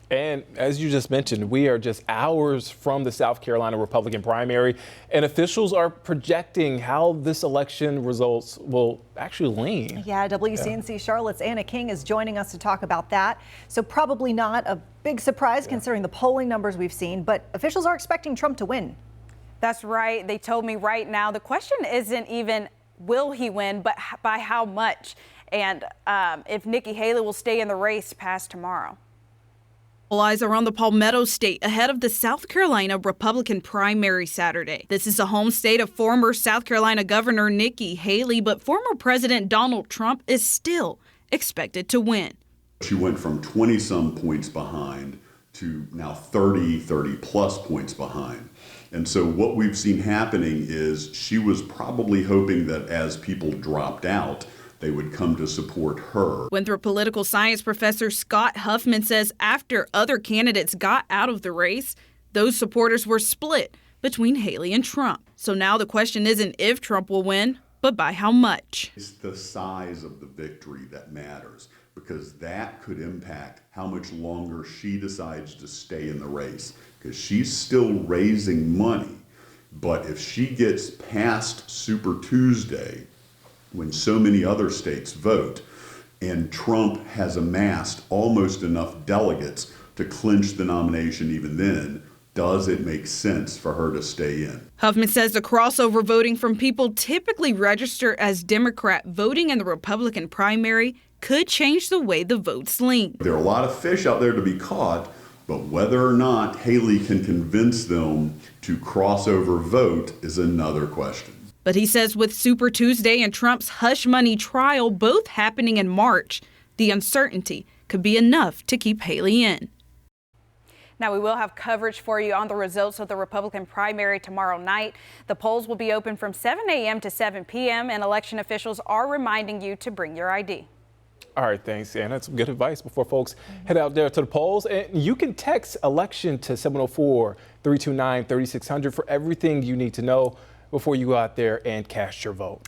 And as you just mentioned, we are just hours from the South Carolina Republican primary, and officials are projecting how this election results will actually lean. Yeah, WCNC Charlotte's Anna King is joining us to talk about that. So probably not a big surprise considering the polling numbers we've seen, but officials are expecting Trump to win. That's right. They told me right now the question isn't even will he win, but by how much, and if Nikki Haley will stay in the race past tomorrow. All eyes are on the Palmetto State ahead of the South Carolina Republican primary Saturday. This is the home state of former South Carolina Governor Nikki Haley, but former President Donald Trump is still expected to win. She went from 20-some points behind to now 30 plus points behind. And so what we've seen happening is she was probably hoping that as people dropped out, they would come to support her. Winthrop political science professor Scott Huffman says after other candidates got out of the race, those supporters were split between Haley and Trump. So now the question isn't if Trump will win, but by how much. It's the size of the victory that matters, because that could impact how much longer she decides to stay in the race, because she's still raising money. But if she gets past Super Tuesday, when so many other states vote, and Trump has amassed almost enough delegates to clinch the nomination even then, does it make sense for her to stay in? Huffman says the crossover voting from people typically register as Democrat voting in the Republican primary could change the way the votes lean. There are a lot of fish out there to be caught, but whether or not Haley can convince them to crossover vote is another question. But he says with Super Tuesday and Trump's hush money trial both happening in March, the uncertainty could be enough to keep Haley in. Now, we will have coverage for you on the results of the Republican primary tomorrow night. The polls will be open from 7 a.m. to 7 p.m. and election officials are reminding you to bring your ID. All right, thanks, Anna. That's some good advice before folks head out there to the polls. And you can text election to 704-329-3600 for everything you need to know before you go out there and cast your vote.